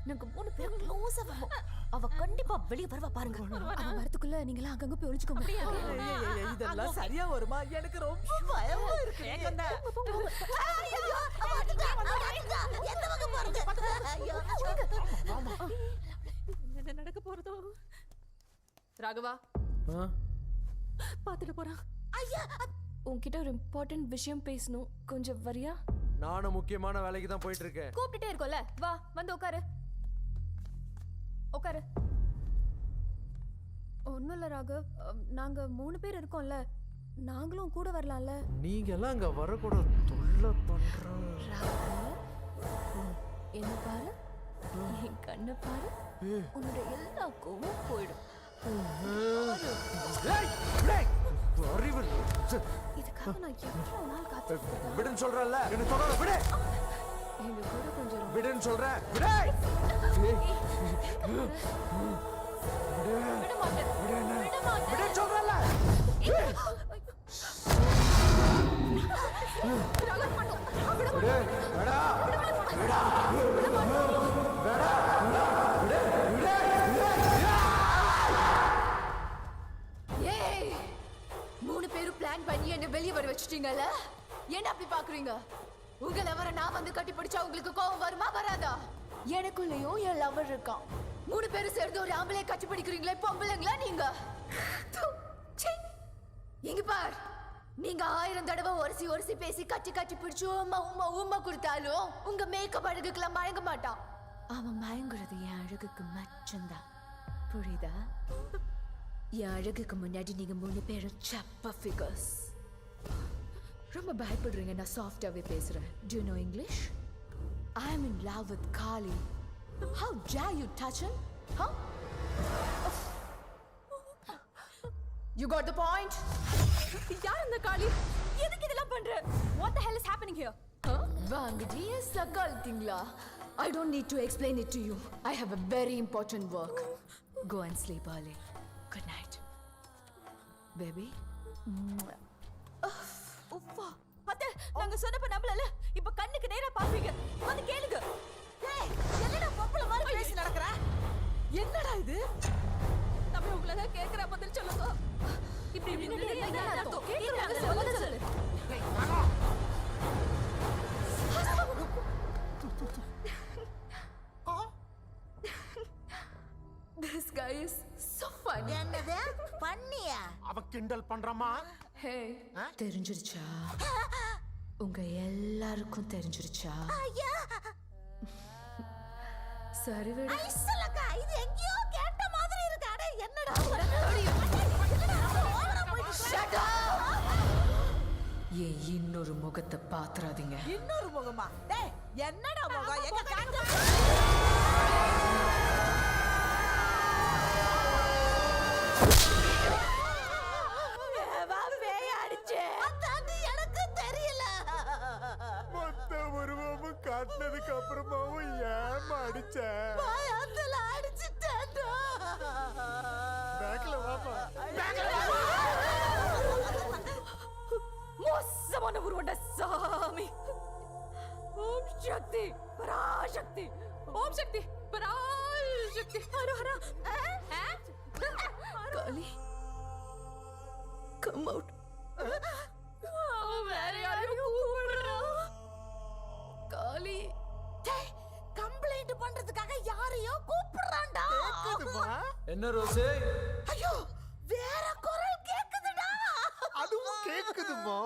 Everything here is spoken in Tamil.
நாங்க 3 பேரும் க்ளோஸா வருவோம். அவ கண்டிப்பா வெளிய வருவா பாருங்க. அவ வரதுக்குள்ள நீங்க அங்கங்க போய் ஒளிச்சுக்கோங்க. இதெல்லாம் சரியா வருமா? எனக்கு ரொம்ப பயமா இருக்கு. என்ன நடக்க போறதோ? ராகவா பாத்துட்டு போறான். உன்கிட்ட ஒரு இம்பார்ட்டன்ட் விஷயம் பேசணும். கொஞ்சம் வரியா? நானும் முக்கியமான வேலைக்கு தான் போயிட்டு இருக்கேன். கூப்பிட்டுட்டே இருக்கோம்ல, வா வந்து உட்காரு. உட்காரு. ஒண்ணும் இல்ல ராகவ், நாங்க 3 பேர் இருக்கோம்ல, நாங்களும் கூட வரலாம்ல. நீங்க எல்லாம் அங்க வரக்கூட தொல்லை பண்றோம். என்ன பாரு, என் கண்ணை பாரு, உன்னோட எல்லா கோவம் போயிடும். இதுக்காக நான் எவ்வளவு நாள் காத்திருக்கேன். விடுன்னு சொல்றல, என்ன தொடர விடு. எங்க கூட கொஞ்சம் விடுன்னு சொல்றேன். விடு. விட மாட்டேன். விட மாட்டேன். விடுன்னு சொல்றல. விடு. வேடா. வேடா. வேடா. விடு. விடு. ஏய், 3 பேரும் பிளான் பண்ணி என்ன வெளிய வர வச்சிட்டீங்கல? என்ன அப்படி பாக்குறீங்க? உங்க லவரை நான் வந்து கட்டி பிடிச்சா உங்களுக்கு கோவம் வருமா வராதா? எனக்குள்ளேயும் என் லவர் இருக்கான். 3 பேரும் சேர்ந்து ஒரு ஆம்பளைய கட்டி பிடிக்கிறீங்களே, பொம்பளைங்களா நீங்க? இங்க பார், நீங்க 1000 தடவை ஒரசி பேசி கட்டி பிடிச்சு உம்மா கொடுத்தாலும் உங்க மேக்கப் அழகுக்கெல்லாம் மயங்க மாட்டான். அவன் மயங்குறது என் அழகுக்கு மட்டும்தான். புரியுதா? என் அழகுக்கு முன்னாடி நீங்க 3 பேரும் சப்ப ஃபிகர்ஸ். ரொம்ப பயப்படுறீங்க நான் சாஃப்டாவே பேசுறேன். Do you know English? I am in love with Kali. How dare you touch him? Huh? You got the point? யார் இந்த காளி? எதுக்கு இதெல்லாம் பண்ற? What the hell is happening here? வாங்கடி சகால்திங்களா. I don't need to explain it to you. I have a very important work. Go and sleep early. Good night. Baby. உஃபா. அத்தை, நாங்க சொன்னப்ப நம்பலல. இப்ப கண்ணுக்கு நேரா பாப்பீங்க. வந்து கேளுங்க. ஏய், என்னடா பொம்பள மாதிரி பேசி நடக்கற? என்னடா இது? நம்ம உங்கள கேக்குற பதில் சொல்லுங்க. இப்படி என்ன அர்த்தம்? கேக்குறாங்க சொல்லு. ஏய், வாடா. This guy is so funny. என்னது? பண்ணியா? அவ கிண்டல் பண்றமா? Hey, தெரிஞ்சிருச்சா? உங்க எல்லாருக்கும் தெரிஞ்சிருச்சா? ஐயா, சரி விடு. ஐசலக்கா, இது எங்கேயோ கேட்ட மாதிரி இருக்கு. அட என்னடா? Shut up! ஏன் இன்னொரு முகத்தை பாத்துறாதீங்க. இன்னொரு முகமா? டேய், என்னடா முகம்? எங்க காட்டு? காட்டினதுக்கு அப்புறமாவும் ஏமா அடிச்ச? பயத்துல அடிச்சிட்டேன்டா. பேக்ல வாப்பா. மோசமான உருவண்ட சாமி. ஓம் சக்தி பராசக்தி. ஓம் சக்தி பராசக்தி. ஹர ஹர. காளி, come out. வேற யாரையும் கூப்பிடுறா. காளி, டேய், கம்ப்ளைண்ட் பண்றதுக்காக யாரையோ கூப்பிடுறான்டா. என்ன ரோசே? ஐயோ, வேற குரல் கேக்குதுடா. அதுவும் கேக்குதுமா?